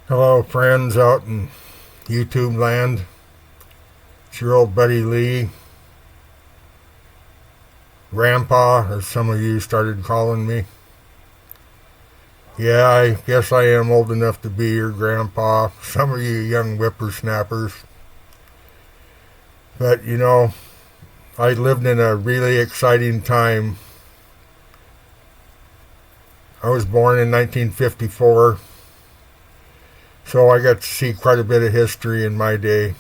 Hello, friends out in YouTube land. It's your old buddy Lee, Grandpa, as some of you started calling me. Yeah, I guess I am old enough to be your grandpa. Some of you young whippersnappers. But I lived in a really exciting time. I was born in 1954, so I got to see quite a bit of history in my day.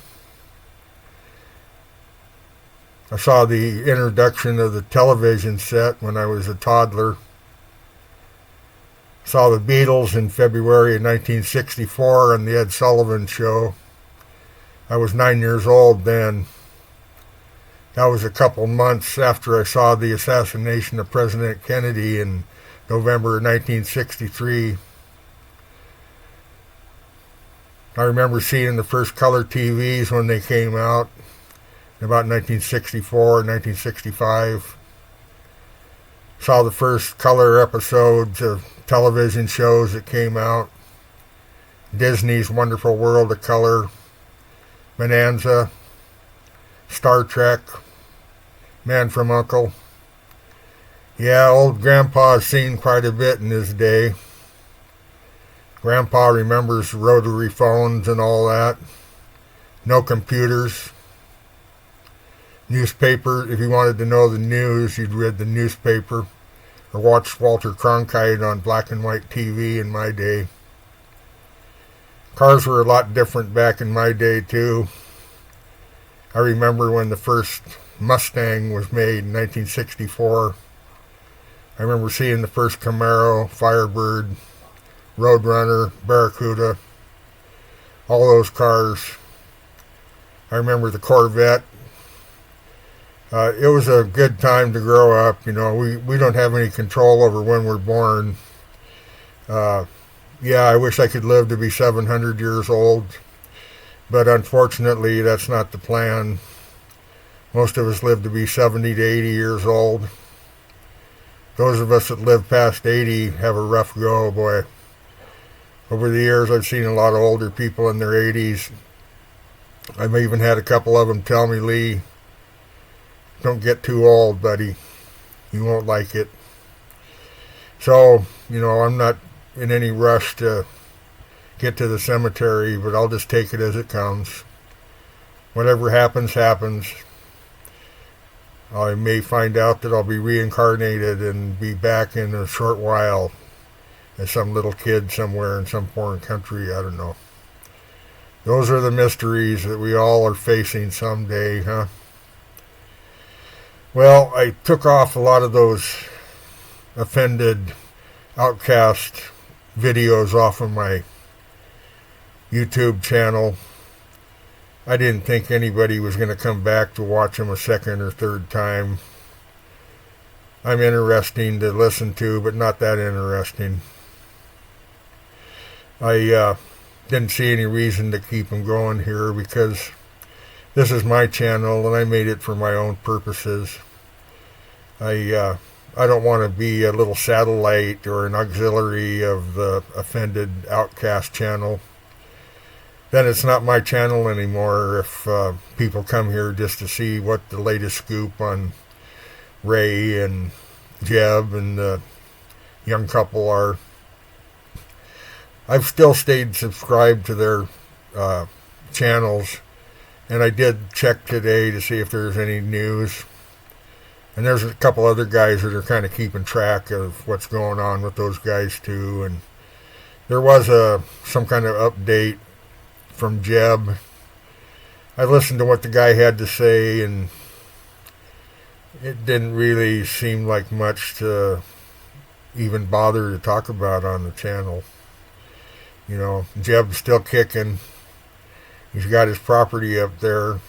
I saw the introduction of the television set when I was a toddler. Saw the Beatles in February of 1964 on the Ed Sullivan Show. I was 9 years old then. That was a couple months after I saw the assassination of President Kennedy in November of 1963. I remember seeing the first color TVs when they came out in about 1964, 1965. Saw the first color episodes of television shows that came out. Disney's Wonderful World of Color, Bonanza, Star Trek, Man from U.N.C.L.E. Yeah, old Grandpa's seen quite a bit in his day. Grandpa remembers rotary phones and all that. No computers. Newspaper, if you wanted to know the news, you'd read the newspaper or watch Walter Cronkite on black and white TV in my day. Cars were a lot different back in my day, too. I remember when the first Mustang was made in 1964. I remember seeing the first Camaro, Firebird, Roadrunner, Barracuda, all those cars. I remember the Corvette. It was a good time to grow up. We don't have any control over when we're born. Yeah, I wish I could live to be 700 years old, but unfortunately that's not the plan. Most of us live to be 70 to 80 years old. Those of us that live past 80 have a rough go, boy. Over the years, I've seen a lot of older people in their 80s. I've even had a couple of them tell me, Lee, don't get too old, buddy. You won't like it. So, I'm not in any rush to get to the cemetery, but I'll just take it as it comes. Whatever happens, happens. I may find out that I'll be reincarnated and be back in a short while as some little kid somewhere in some foreign country. I don't know. Those are the mysteries that we all are facing someday, huh? Well, I took off a lot of those offended outcast videos off of my YouTube channel. I didn't think anybody was going to come back to watch them a second or third time. I'm interesting to listen to, but not that interesting. I didn't see any reason to keep them going here because this is my channel and I made it for my own purposes. I don't want to be a little satellite or an auxiliary of the offended outcast channel. Then it's not my channel anymore if people come here just to see what the latest scoop on Ray and Jeb and the young couple are. I've still stayed subscribed to their channels, and I did check today to see if there's any news. And there's a couple other guys that are kind of keeping track of what's going on with those guys too. And there was some kind of update from Jeb. I listened to what the guy had to say, and it didn't really seem like much to even bother to talk about on the channel. Jeb's still kicking. He's got his property up there.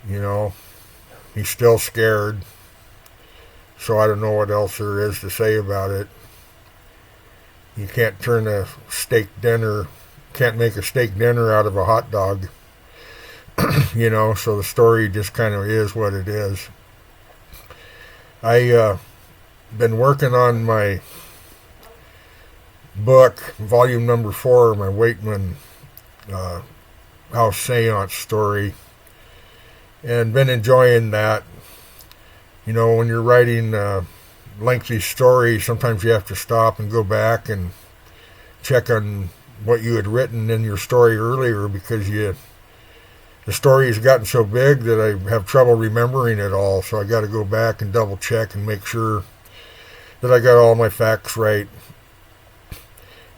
He's still scared. So I don't know what else there is to say about it. You can't turn a steak dinner, can't make a steak dinner out of a hot dog. So the story just kind of is what it is. I been working on my book, volume number 4, my Wakeman house seance story, and been enjoying that. You know, when you're writing a lengthy story, sometimes you have to stop and go back and check on what you had written in your story earlier, because the story has gotten so big that I have trouble remembering it all. So I got to go back and double check and make sure that I got all my facts right.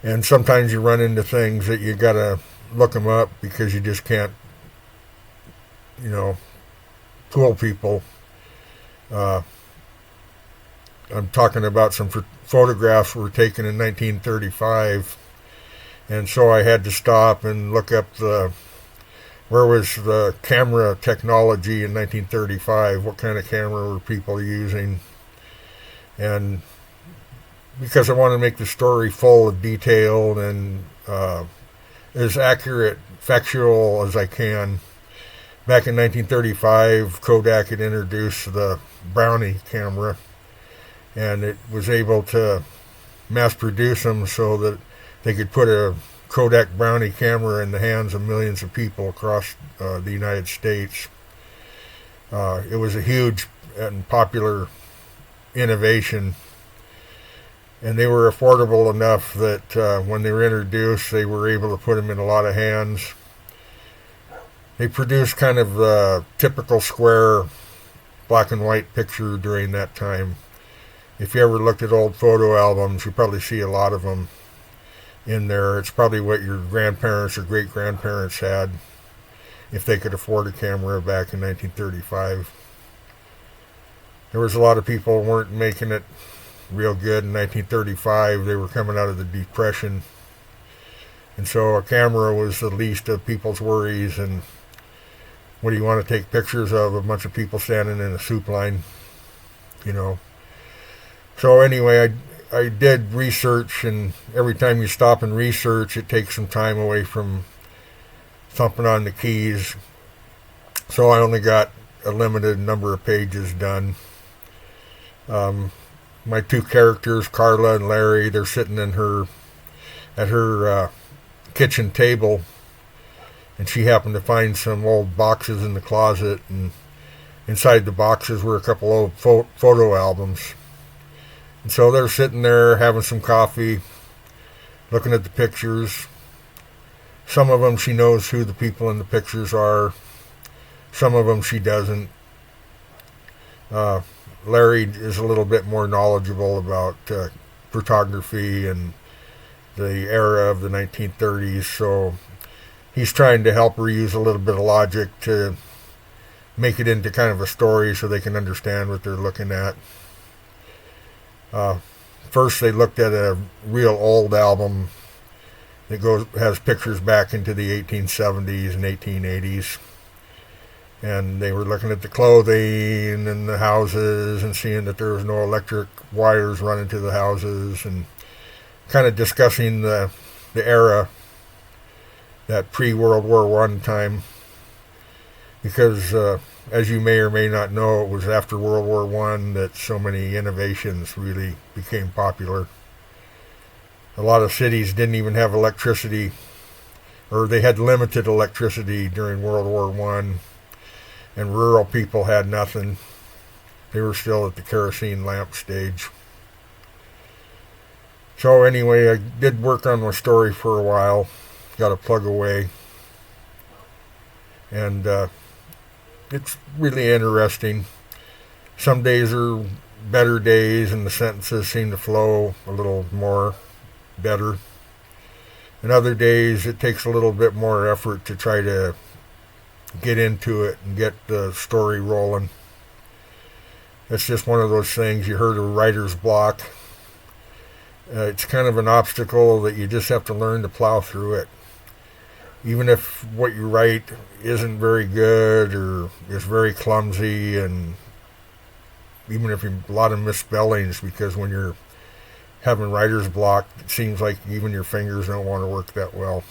And sometimes you run into things that you got to look them up because you just can't, fool people. I'm talking about some photographs were taken in 1935, and so I had to stop and look up where was the camera technology in 1935, what kind of camera were people using, and because I want to make the story full of detail and as accurate, factual as I can. Back in 1935, Kodak had introduced the Brownie camera, and it was able to mass produce them so that they could put a Kodak Brownie camera in the hands of millions of people across the United States. It was a huge and popular innovation, and they were affordable enough that when they were introduced, they were able to put them in a lot of hands. They produced kind of the typical square black and white picture during that time. If you ever looked at old photo albums, you probably see a lot of them in there. It's probably what your grandparents or great-grandparents had if they could afford a camera back in 1935. There was a lot of people who weren't making it real good in 1935. They were coming out of the Depression. And so a camera was the least of people's worries. And what do you want to take pictures of? A bunch of people standing in a soup line, So anyway, I did research, and every time you stop and research, it takes some time away from thumping on the keys. So I only got a limited number of pages done. My two characters, Carla and Larry, they're sitting at her kitchen table, and she happened to find some old boxes in the closet, and inside the boxes were a couple old photo albums. And so they're sitting there having some coffee, looking at the pictures. Some of them she knows who the people in the pictures are. Some of them she doesn't. Larry is a little bit more knowledgeable about photography and the era of the 1930s, so he's trying to help her use a little bit of logic to make it into kind of a story so they can understand what they're looking at. First, they looked at a real old album that has pictures back into the 1870s and 1880s. And they were looking at the clothing and the houses and seeing that there was no electric wires running to the houses, and kind of discussing the era, that pre-World War I time. Because as you may or may not know, it was after World War I that so many innovations really became popular. A lot of cities didn't even have electricity, or they had limited electricity during World War I, and rural people had nothing. They were still at the kerosene lamp stage. So anyway, I did work on my story for a while, got to plug away, and it's really interesting. Some days are better days and the sentences seem to flow a little more better. And other days it takes a little bit more effort to try to get into it and get the story rolling. It's just one of those things. You heard of writer's block. It's kind of an obstacle that you just have to learn to plow through it. Even if what you write isn't very good or is very clumsy, and even if you a lot of misspellings, because when you're having writer's block, it seems like even your fingers don't want to work that well.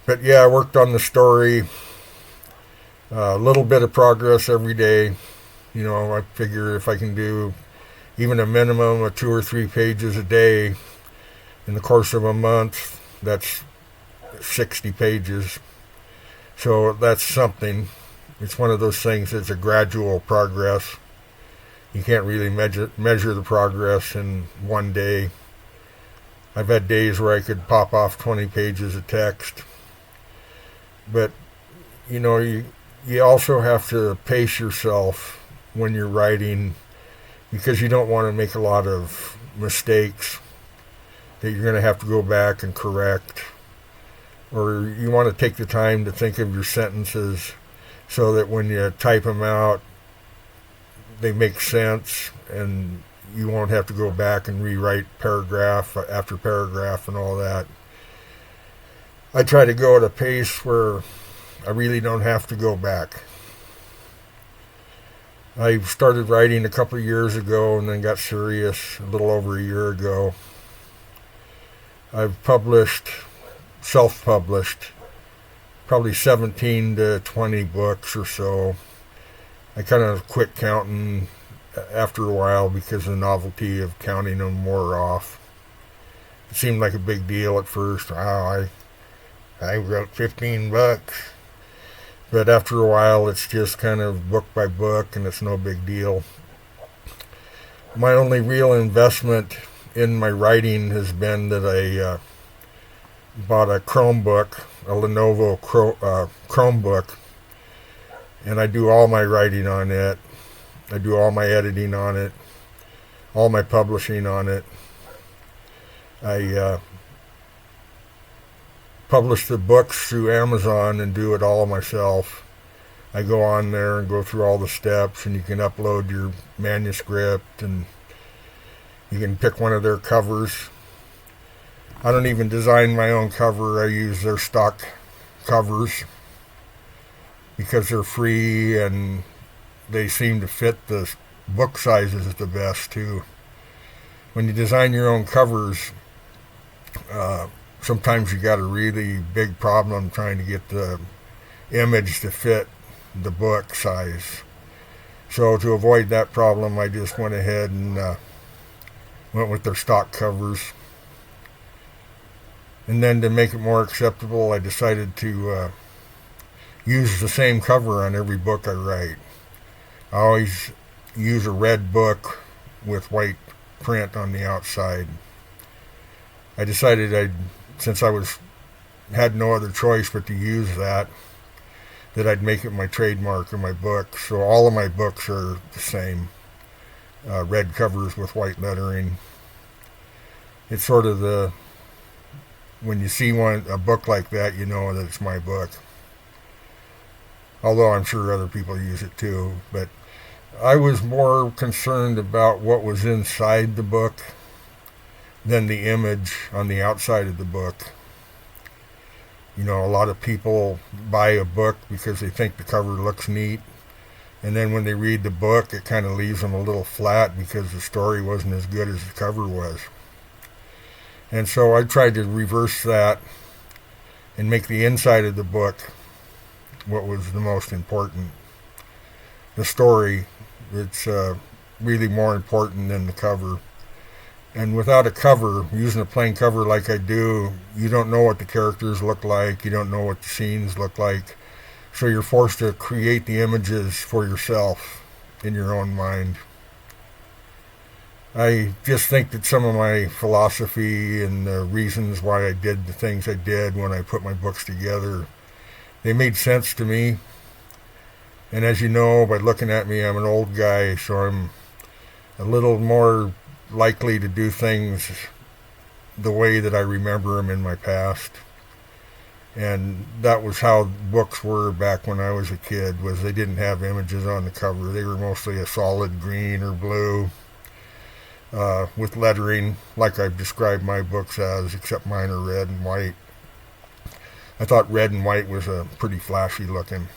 But yeah, I worked on the story. A little bit of progress every day. I figure if I can do even a minimum of 2 or 3 pages a day. In the course of a month, that's 60 pages. So that's something. It's one of those things that's a gradual progress. You can't really measure the progress in one day. I've had days where I could pop off 20 pages of text. But, you also have to pace yourself when you're writing, because you don't want to make a lot of mistakes that you're going to have to go back and correct. Or you want to take the time to think of your sentences so that when you type them out, they make sense and you won't have to go back and rewrite paragraph after paragraph and all that. I try to go at a pace where I really don't have to go back. I started writing a couple of years ago and then got serious a little over a year ago. I've self-published, probably 17 to 20 books or so. I kind of quit counting after a while because the novelty of counting them wore off. It seemed like a big deal at first. Wow, I wrote 15 books. But after a while, it's just kind of book by book, and it's no big deal. My only real investment in my writing has been that I bought a Chromebook, a Lenovo Chromebook, and I do all my writing on it. I do all my editing on it, all my publishing on it. I publish the books through Amazon and do it all myself. I go on there and go through all the steps, and you can upload your manuscript and you can pick one of their covers. I don't even design my own cover. I use their stock covers because they're free and they seem to fit the book sizes the best too. When you design your own covers, sometimes you got a really big problem trying to get the image to fit the book size. So to avoid that problem, I just went ahead and went with their stock covers. And then to make it more acceptable, I decided to use the same cover on every book I write. I always use a red book with white print on the outside. I decided since I had no other choice but to use that I'd make it my trademark in my book. So all of my books are the same, red covers with white lettering. It's sort of when you see a book like that, you know that it's my book. Although I'm sure other people use it too, but I was more concerned about what was inside the book than the image on the outside of the book. A lot of people buy a book because they think the cover looks neat, and then when they read the book, it kind of leaves them a little flat because the story wasn't as good as the cover was. And so I tried to reverse that and make the inside of the book what was the most important. The story, it's really more important than the cover. And without a cover, using a plain cover like I do, you don't know what the characters look like, you don't know what the scenes look like, so you're forced to create the images for yourself in your own mind. I just think that some of my philosophy and the reasons why I did the things I did when I put my books together, they made sense to me. And as you know, by looking at me, I'm an old guy, so I'm a little more likely to do things the way that I remember them in my past. And that was how books were back when I was a kid, was they didn't have images on the cover. They were mostly a solid green or blue with lettering like I've described my books as, except mine are red and white. I thought red and white was pretty flashy looking.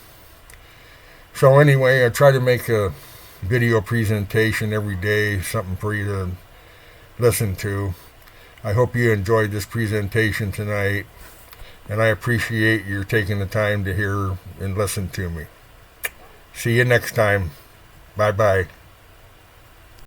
So anyway, I try to make a video presentation every day, something for you to listen to. I hope you enjoyed this presentation tonight, and I appreciate your taking the time to hear and listen to me. See you next time. Bye-bye.